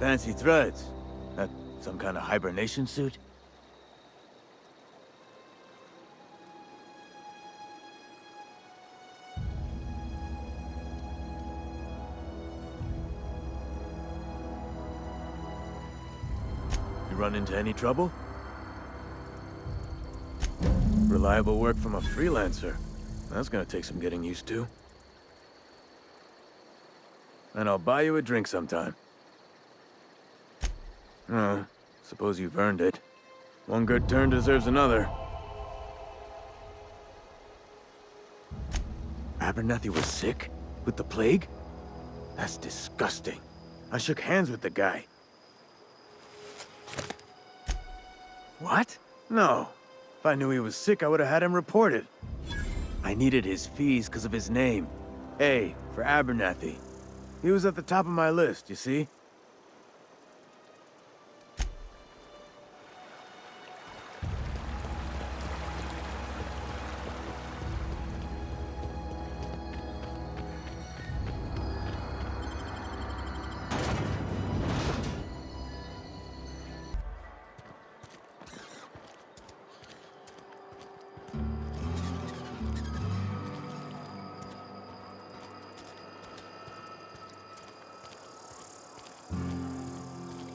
fancy threads. That some kind of hibernation suit? You run into any trouble? Reliable work from a freelancer. That's gonna take some getting used to. And I'll buy you a drink sometime. Oh, suppose you've earned it. One good turn deserves another. Abernathy was sick? With the plague? That's disgusting. I shook hands with the guy. What? No. If I knew he was sick, I would have had him reported. I needed his fees because of his name. A, for Abernathy. He was at the top of my list, you see?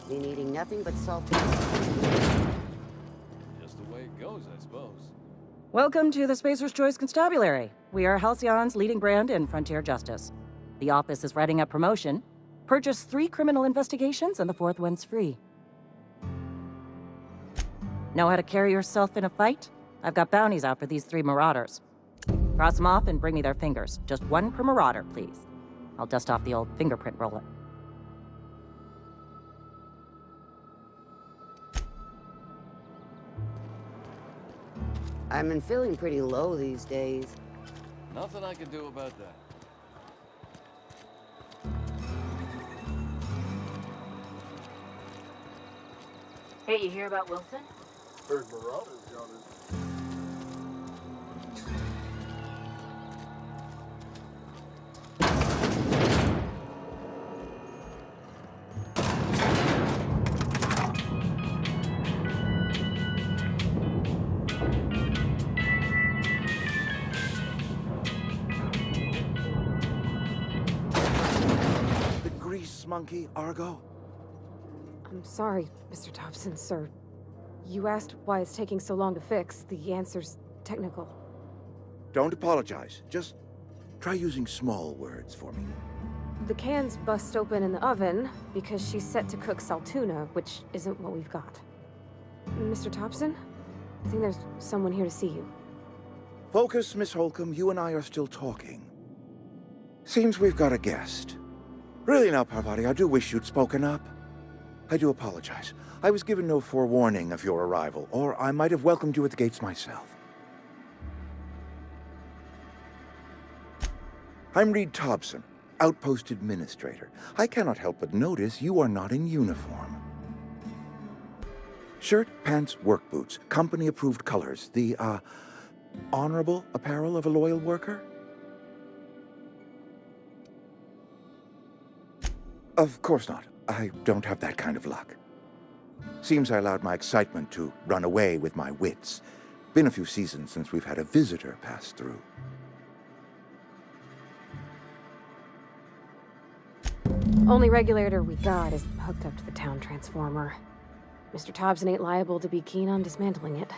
Been eating nothing but salty. Just the way it goes, I suppose. Welcome to the Spacer's Choice Constabulary. We are Halcyon's leading brand in frontier justice. The office is writing up promotion. Purchase 3 criminal investigations and the 4th one's free. Know how to carry yourself in a fight? I've got bounties out for these 3 marauders. Cross them off and bring me their fingers. Just 1 per marauder, please. I'll dust off the old fingerprint roller. I've been feeling pretty low these days. Nothing I can do about that. Hey, you hear about Wilson? Heard Marauders got it. Monkey, Argo? I'm sorry, Mr. Thompson, sir. You asked why it's taking so long to fix. The answer's technical. Don't apologize. Just try using small words for me. The can's bust open in the oven because she's set to cook saltuna, which isn't what we've got. Mr. Thompson? I think there's someone here to see you. Focus, Miss Holcomb. You and I are still talking. Seems we've got a guest. Really now, Parvati, I do wish you'd spoken up. I do apologize. I was given no forewarning of your arrival, or I might have welcomed you at the gates myself. I'm Reed Thompson, Outpost Administrator. I cannot help but notice you are not in uniform. Shirt, pants, work boots, company-approved colors. The, honorable apparel of a loyal worker? Of course not. I don't have that kind of luck. Seems I allowed my excitement to run away with my wits. Been a few seasons since we've had a visitor pass through. Only regulator we got is hooked up to the town transformer. Mr. Thompson ain't liable to be keen on dismantling it.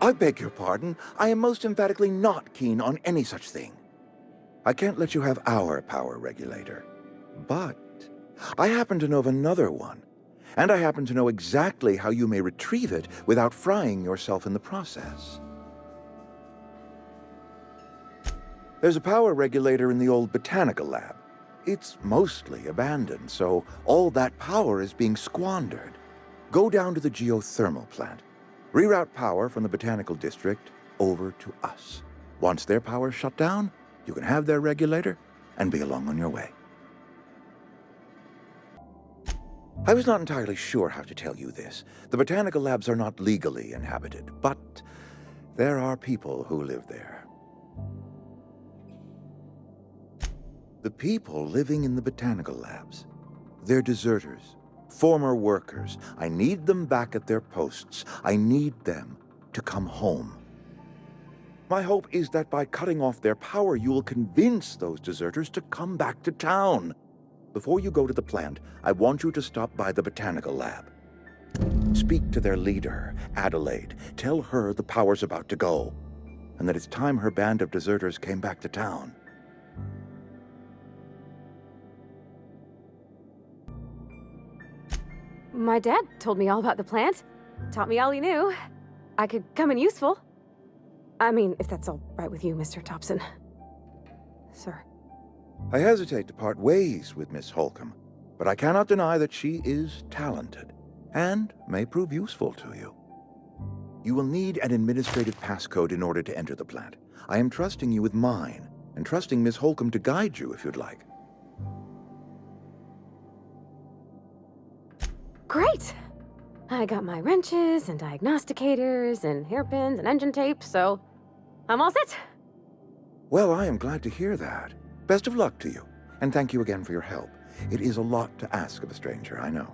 I beg your pardon. I am most emphatically not keen on any such thing. I can't let you have our power regulator. But I happen to know of another one, and I happen to know exactly how you may retrieve it without frying yourself in the process. There's a power regulator in the old botanical lab. It's mostly abandoned, so all that power is being squandered. Go down to the geothermal plant. Reroute power from the botanical district over to us. Once their power's shut down, you can have their regulator and be along on your way. I was not entirely sure how to tell you this. The botanical labs are not legally inhabited, but there are people who live there. The people living in the botanical labs, They're deserters, former workers. I need them back at their posts. I need them to come home. My hope is that by cutting off their power, you will convince those deserters to come back to town. Before you go to the plant, I want you to stop by the botanical lab. Speak to their leader, Adelaide. Tell her the power's about to go, and that it's time her band of deserters came back to town. My dad told me all about the plant. Taught me all he knew. I could come in useful. I mean, if that's all right with you, Mr. Thompson. Sir. I hesitate to part ways with Miss Holcomb, but I cannot deny that she is talented and may prove useful to you. You will need an administrative passcode in order to enter the plant. I am trusting you with mine, and trusting Miss Holcomb to guide you if you'd like. Great! I got my wrenches and diagnosticators and hairpins and engine tape, so I'm all set. Well, I am glad to hear that. Best of luck to you, and thank you again for your help. It is a lot to ask of a stranger, I know.